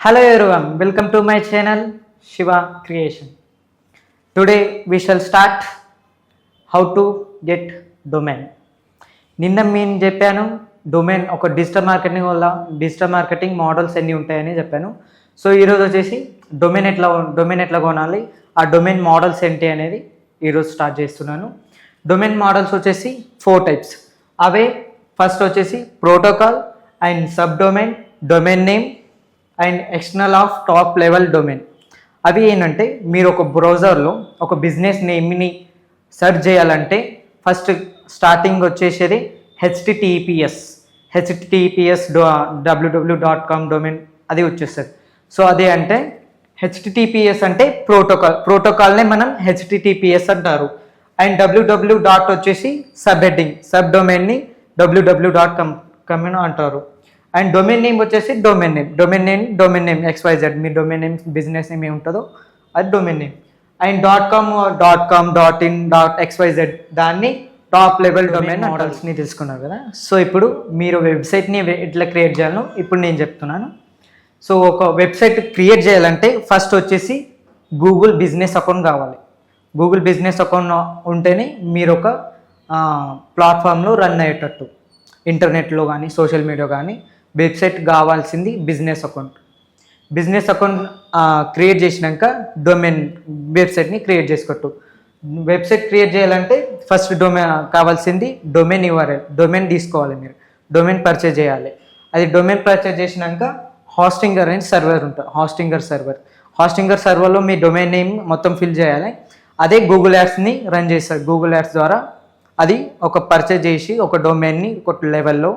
Hello everyone, welcome to my channel Shiva Creation. Today we shall start how to get domain. నిన్న నేను చెప్పాను domain ఒక digital marketing models ఎన్ని ఉంటాయని చెప్పాను. సో ఈరోజు వచ్చేసి డొమైన్ ఎట్లా కొనాలి, ఆ డొమైన్ మోడల్స్ ఏంటి అనేది ఈరోజు స్టార్ట్ చేస్తున్నాను. డొమైన్ మోడల్స్ వచ్చేసి 4 టైప్స్. అవే ఫస్ట్ వచ్చేసి protocol and sub domain, domain name and external of top level domain. అవి ఏంటంటే మీరు ఒక బ్రౌజర్లో ఒక బిజినెస్ నేమ్ని సెర్చ్ చేయాలంటే ఫస్ట్ స్టార్టింగ్ వచ్చేసేది హెచ్టిటిపిఎస్ www.com డొమైన్ అది వచ్చేస్తుంది. సో అదే అంటే హెచ్టిటిపిఎస్ అంటే ప్రోటోకాల్నే మనం హెచ్టిటిపిఎస్ అంటారు. అండ్ www డాట్ వచ్చేసి సబ్ డొమైన్ని www.com అంటారు. అండ్ డొమైన్ నేమ్ వచ్చేసి డొమైన్ నేమ్ XYZ, మీ డొమైన్ నేమ్ బిజినెస్ నేమ్ ఏముంటుందో అది domain name. And .com .in .xyz దాన్ని టాప్ లెవెల్ డొమైన్ మోడల్స్ని తెలుసుకున్నారు కదా. సో ఇప్పుడు మీరు వెబ్సైట్ని ఎట్లా క్రియేట్ చేయాలో ఇప్పుడు నేను చెప్తున్నాను. సో ఒక వెబ్సైట్ క్రియేట్ చేయాలంటే ఫస్ట్ వచ్చేసి గూగుల్ బిజినెస్ అకౌంట్ కావాలి. గూగుల్ బిజినెస్ అకౌంట్ ఉంటేనే మీరు ఒక ప్లాట్ఫామ్లో రన్ అయ్యేటట్టు, ఇంటర్నెట్లో కానీ సోషల్ మీడియా కానీ వెబ్సైట్ కావాల్సింది బిజినెస్ అకౌంట్ క్రియేట్ చేసినాక డొమైన్ వెబ్సైట్ని క్రియేట్ చేసుకోట్టు. వెబ్సైట్ క్రియేట్ చేయాలంటే ఫస్ట్ కావాల్సింది డొమైన్ URL, డొమైన్ తీసుకోవాలి. మీరు డొమైన్ పర్చేజ్ చేయాలి. అది డొమైన్ పర్చేజ్ చేసినాక హాస్టింగర్ అని సర్వర్ ఉంటుంది. హాస్టింగర్ సర్వర్లో మీ డొమైన్ నేమ్ మొత్తం ఫిల్ చేయాలి. అదే గూగుల్ యాడ్స్ని రన్ చేస్తారు. గూగుల్ యాడ్స్ ద్వారా అది ఒక పర్చేజ్ చేసి ఒక డొమైన్ని ఒక లెవెల్లో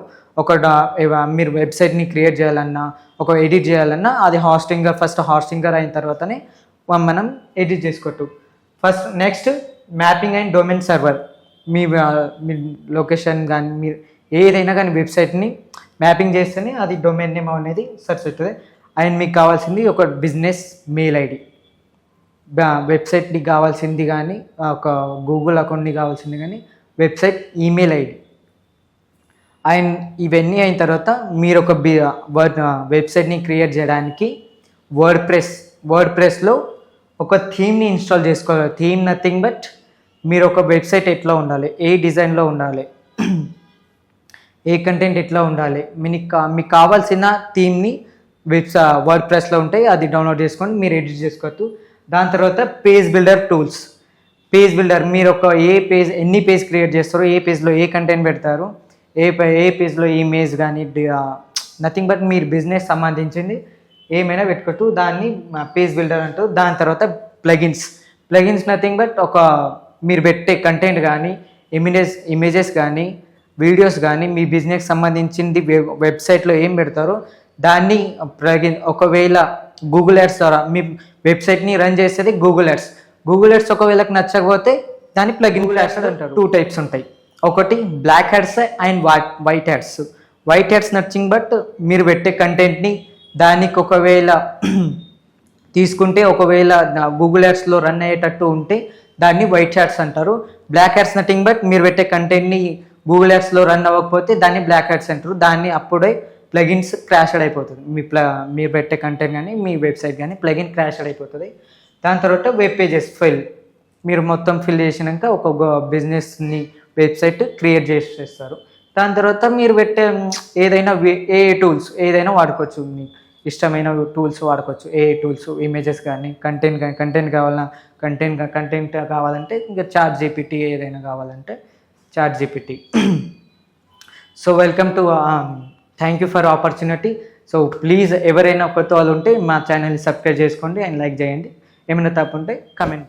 మీరు వెబ్సైట్ని క్రియేట్ చేయాలన్నా ఒక ఎడిట్ చేయాలన్నా అది ఫస్ట్ హాస్టింగర్ అయిన తర్వాతనే మనం ఎడిట్ చేసుకోవచ్చు. First next mapping and domain server. Me location కానీ మీరు ఏదైనా కానీ వెబ్సైట్ని మ్యాపింగ్ చేస్తేనే అది డొమైన్ నేమ్ అనేది సెర్చ్ అవుతుంది. అండ్ మీకు కావాల్సింది ఒక బిజినెస్ మెయిల్ ఐడి, వెబ్సైట్కి కావాల్సింది కానీ ఒక గూగుల్ అకౌంట్ని కావాల్సింది కానీ వెబ్సైట్ ఈమెయిల్ ఐడి. అండ్ ఇవన్నీ అయిన తర్వాత మీరు ఒక వెబ్సైట్ని క్రియేట్ చేయడానికి వర్డ్ ప్రెస్లో ఒక థీమ్ని ఇన్స్టాల్ చేసుకోవాలి. థీమ్ నథింగ్ బట్ మీరు ఒక వెబ్సైట్ ఎట్లా ఉండాలి, ఏ డిజైన్లో ఉండాలి, ఏ కంటెంట్ ఎట్లా ఉండాలి, మీకు కావాల్సిన థీమ్ని వర్డ్ ప్రెస్లో ఉంటాయి, అది డౌన్లోడ్ చేసుకొని మీరు ఎడిట్ చేసుకోవచ్చు. దాని తర్వాత పేజ్ బిల్డర్ మీరు ఎన్ని పేజ్ క్రియేట్ చేస్తారో, ఏ పేజ్లో ఏ కంటెంట్ పెడతారు, ఏ పేజ్లో ఇమేజ్ కానీ నథింగ్ బట్ మీరు బిజినెస్ సంబంధించింది ఏమైనా పెట్టుకోవచ్చు. దాన్ని పేజ్ బిల్డర్ అంటారు. దాని తర్వాత ప్లగిన్స్ నథింగ్ బట్ మీరు పెట్టే కంటెంట్ కానీ ఇమేజెస్ కానీ వీడియోస్ కానీ మీ బిజినెస్ సంబంధించింది వెబ్సైట్లో ఏం పెడతారో దాన్ని ఒకవేళ గూగుల్ యాడ్స్ ద్వారా మీ వెబ్సైట్ని రన్ చేసేది గూగుల్ యాడ్స్ ఒకవేళకి నచ్చకపోతే దాన్ని ప్లగిన్ యాడ్స్ అంటారు. 2 టైప్స్ ఉంటాయి. ఒకటి black ads and white ads nothing but మీరు పెట్టే కంటెంట్ని దానికి ఒకవేళ తీసుకుంటే ఒకవేళ గూగుల్ యాడ్స్లో రన్ అయ్యేటట్టు ఉంటే దాన్ని వైట్ యాడ్స్ అంటారు. బ్లాక్ యాడ్స్ నథింగ్ బట్ మీరు పెట్టే కంటెంట్ని గూగుల్ యాడ్స్లో రన్ అవ్వకపోతే దాన్ని బ్లాక్ యాడ్స్ అంటారు. దాన్ని అప్పుడే ప్లగిన్స్ క్రాష్డ్ అయిపోతుంది. మీరు పెట్టే కంటెంట్ కానీ మీ వెబ్సైట్ కానీ ప్లగిన్ క్రాష్డ్ అయిపోతుంది. దాని తర్వాత వెబ్ పేజెస్ మీరు మొత్తం ఫిల్ చేసినాక ఒక బిజినెస్ని వెబ్సైట్ క్రియేట్ చేస్తారు. దాని తర్వాత మీరు పెట్టే ఏదైనా ఏదైనా వాడుకోవచ్చు. మీకు ఇష్టమైన టూల్స్ వాడుకోవచ్చు. టూల్స్ ఇమేజెస్ కానీ కంటెంట్ కావాలన్నా కంటెంట్ కావాలంటే ఇంకా ChatGPT, ఏదైనా కావాలంటే ChatGPT. So welcome to thank you for opportunity. So please ఎవరైనా కొత్త వాళ్ళు ఉంటే మా ఛానల్ని సబ్స్క్రైబ్ చేసుకోండి అండ్ లైక్ చేయండి. ఏమైనా తప్పు ఉంటే కమెంట్